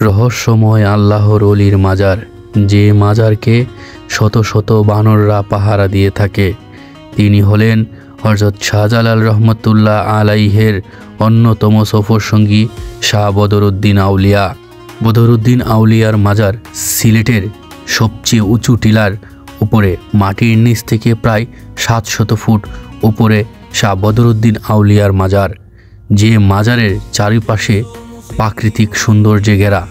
রহস্যময় আল্লাহর ওলির মাজার, যে মাজারকে শত শত বানররা পাহারা দিয়ে থাকে। তিনি হলেন হযরত শাহজালাল রহমতুল্লাহ আলাইহের অন্যতম সফরসঙ্গী শাহ বদরুদ্দিন আউলিয়া। বদরুদ্দিন আউলিয়ার মাজার সিলেটের সবচেয়ে উঁচু টিলার উপরে মাটির নিচ থেকে প্রায় 700 ফুট উপরে শাহ বদরুদ্দিন আউলিয়ার মাজার, যে মাজারের চারিপাশে প্রাকৃতিক সৌন্দর্যে ঘেরা।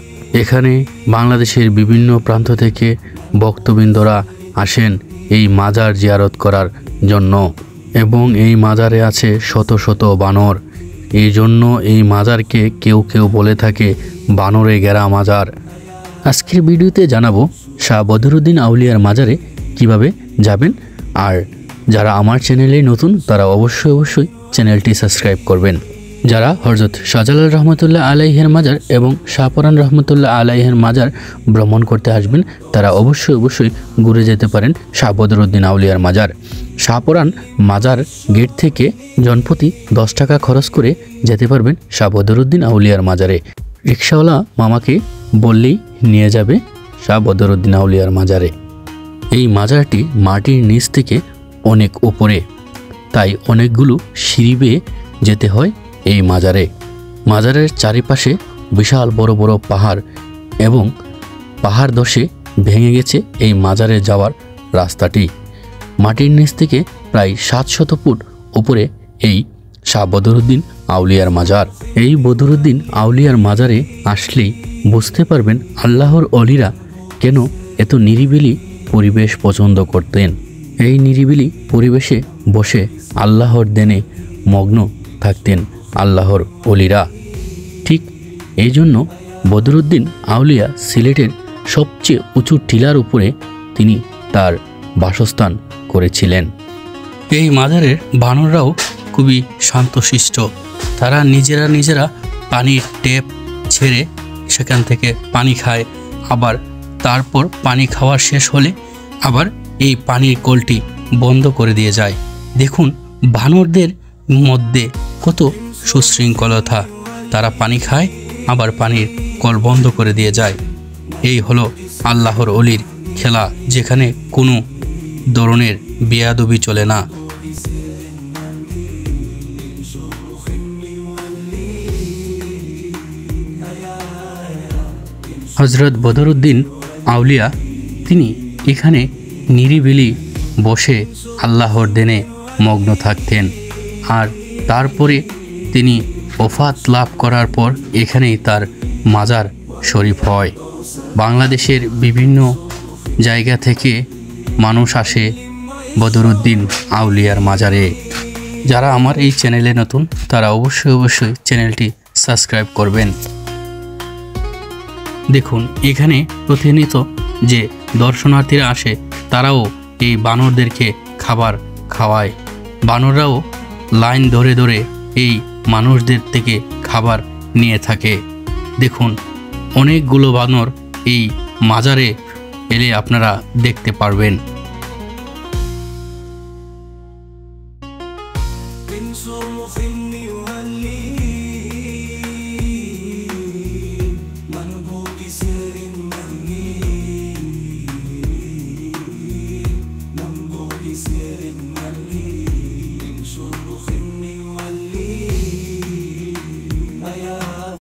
এখানে বাংলাদেশের বিভিন্ন প্রান্ত থেকে ভক্তবৃন্দরা আসেন এই মাজার জিয়ারত করার জন্য, এবং এই মাজারে আছে শত শত বানর। এই জন্য এই মাজারকে কেউ কেউ বলে থাকে বানরে ঘেরা মাজার। আজকের ভিডিওতে জানাবো শাহ বদরুদ্দিন আউলিয়ার মাজারে কিভাবে যাবেন। আর যারা আমার চ্যানেলে নতুন তারা অবশ্যই চ্যানেলটি সাবস্ক্রাইব করবেন। যারা হযরত শাহজালাল রহমতুল্লাহ আলাইহের মাজার এবং শাহপরান রহমতুল্লাহ আলাইহের মাজার ভ্রমণ করতে আসবেন তারা অবশ্যই ঘুরে যেতে পারেন শাহ বদরুদ্দিন আউলিয়ার মাজার। শাহপরান মাজার গেট থেকে জনপ্রতি 10 টাকা খরচ করে যেতে পারবেন শাহ বদরুদ্দিন আউলিয়ার মাজারে। রিক্সাওয়ালা মামাকে বললেই নিয়ে যাবে শাহ বদরুদ্দিন আউলিয়ার মাজারে। এই মাজারটি মাটির নিচ থেকে অনেক উপরে, তাই অনেকগুলো সিঁড়ি বেয়ে যেতে হয় এই মাজারে। মাজারের চারিপাশে বিশাল বড় বড় পাহাড়, এবং পাহাড় ধসে ভেঙে গেছে এই মাজারে যাওয়ার রাস্তাটি। মাটির নিচ থেকে প্রায় 700 ফুট উপরে এই শাহ বদরুদ্দিন আউলিয়ার মাজার। এই বদরুদ্দিন আউলিয়ার মাজারে আসলেই বুঝতে পারবেন আল্লাহর অলিরা কেন এত নিরিবিলি পরিবেশ পছন্দ করতেন। এই নিরিবিলি পরিবেশে বসে আল্লাহর ধ্যানে মগ্ন থাকতেন আল্লাহর অলিরা। ঠিক এই জন্য বদরুদ্দিন আউলিয়া সিলেটের সবচেয়ে উঁচু টিলার উপরে তিনি তার বাসস্থান করেছিলেন। এই মাজারের বানররাও খুবই শান্তশিষ্ট। তারা নিজেরা পানির ট্যাপ ছেড়ে সেখান থেকে পানি খায়, আবার তারপর পানি খাওয়া শেষ হলে আবার এই পানির কলটি বন্ধ করে দিয়ে যায়। দেখুন বানরদের মধ্যে কত সুশৃঙ্খলতা, তারা পানি খায় আবার পানির কল বন্ধ করে দিয়ে যায়। এই হলো আল্লাহর অলির খেলা, যেখানে কোনো ধরনের বেয়াদবি চলে না। হযরত বদরুদ্দিন আউলিয়া তিনি এখানে নিরিবিলি বসে আল্লাহর ধ্যানে মগ্ন থাকতেন। আর তারপরে তিনি ওফাত লাভ করার পর এখানেই তার মাজার শরীফ হয়। বাংলাদেশের বিভিন্ন জায়গা থেকে মানুষ আসে বদরুদ্দিন আউলিয়ার মাজারে। যারা আমার এই চ্যানেলে নতুন তারা অবশ্যই চ্যানেলটি সাবস্ক্রাইব করবেন। দেখুন এখানে প্রতিনিয়ত যে দর্শনার্থীরা আসে তারাও এই বানরদেরকে খাবার খাওয়ায়। বানররাও লাইন ধরে এই মানুষদের থেকে খাবার নিয়ে থাকে। দেখুন অনেকগুলো বানর এই মাজারে এলে আপনারা দেখতে পারবেন।